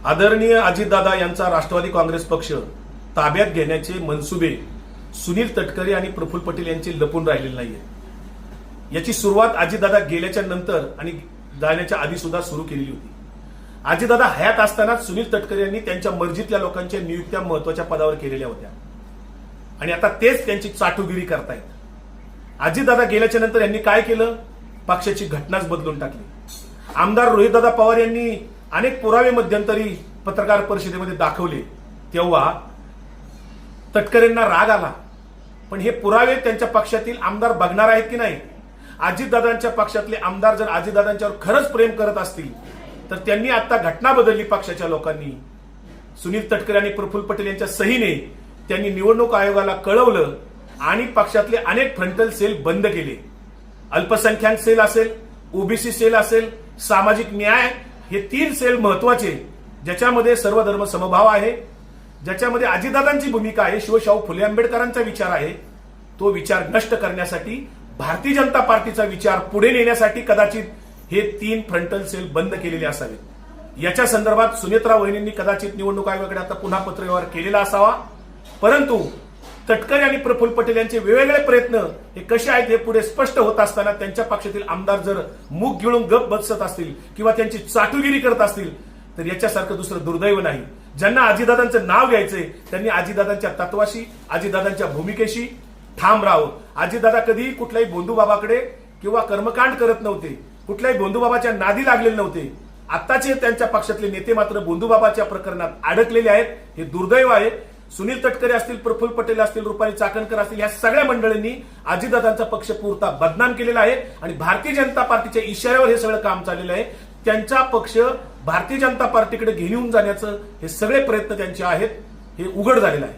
आदरणीय अजितदादा यांचा राष्ट्रवादी काँग्रेस पक्ष ताब्यात घेण्याचे मनसुबे सुनील तटकरे आणि प्रफुल्ल पटेल यांची लपून राहिलेले नाहीये। याची सुरुवात अजितदादा गेल्याच्या नंतर आणि जाण्याच्या आधी सुद्धा सुरू केलेली होती। अजितदादा हयात असताना सुनील तटकरे यांनी त्यांच्या मर्जीतल्या लोकांच्या नियुक्त्या महत्वाच्या पदावर केलेल्या होत्या आणि आता तेच त्यांची चाटुगिरी करतायत। अजितदादा गेल्याच्या नंतर यांनी काय केलं? पक्षाची घटनाच बदलून टाकली। आमदार रोहितदादा पवार यांनी अनेक पुरावे मध्यंतरी पत्रकार परिषदेमध्ये दाखवले, तेव्हा तटकरेंना राग आला। पण हे पुरावे त्यांच्या पक्षातील आमदार बघणार आहेत की नाही? अजितदादांच्या पक्षातले आमदार जर अजितदादांच्यावर खरंच प्रेम करत असतील तर त्यांनी आता घटना बदलली। पक्षाच्या लोकांनी सुनील तटकरे आणि प्रफुल्ल पटेल यांच्या सहीने त्यांनी निवडणूक आयोगाला कळवलं आणि पक्षातले अनेक फ्रंटल सेल बंद केले। अल्पसंख्याक सेल असेल, ओबीसी सेल असेल, सामाजिक न्याय, हे 3 सेल महत्वाचे, ज्याच्यामध्ये सर्व धर्म समभाव आहे, ज्याच्यामध्ये अजितदादांची भूमिका आहे, शिवशाहू फुले आंबेडकरांचा विचार आहे। तो विचार नष्ट करण्यासाठी भारतीय जनता पार्टीचा विचार पुढे नेण्यासाठी कदाचित हे 3 फ्रंटल सेल बंद केलेले असावेत। याच्या संदर्भात सुनेत्रा वहिनींनी कदाचित निवडणूक आयोगाकडे आता पुन्हा पत्रव्यवहार केलेला असावा। परंतु तटकरे आणि प्रफुल्ल पटेल यांचे वेगवेगळे प्रयत्न हे कसे आहेत हे पुढे स्पष्ट होत असताना त्यांच्या पक्षातील आमदार जर मुख गिळून गप बसत असतील किंवा त्यांची चाटुगिरी करत असतील तर याच्यासारखं दुसरं दुर्दैव नाही। ज्यांना अजितदादांचं नाव घ्यायचंय त्यांनी अजितदादांच्या तत्वाशी, अजितदादांच्या भूमिकेशी ठाम राहावं। अजितदादा कधीही कुठल्याही बोंधूबाबाकडे किंवा कर्मकांड करत नव्हते, कुठल्याही बोंधूबाबाच्या नादी लागलेले नव्हते। आताचे त्यांच्या पक्षातले नेते मात्र बोंधूबाबाच्या प्रकरणात अडकलेले आहेत, हे दुर्दैव आहे। सुनील तटकरे असतील, प्रफुल्ल पटेल असतील, रुपाली चाकणकर असतील, या सगळ्या मंडळींनी अजितदादांचा पक्ष पुरता बदनाम केलेला आहे आणि भारतीय जनता पार्टीच्या इशाऱ्यावर हे सगळं काम चाललेलं आहे। त्यांचा पक्ष भारतीय जनता पार्टीकडे घेऊन जाण्याचं हे सगळे प्रयत्न त्यांचे आहेत, हे उघड झालेलं आहे।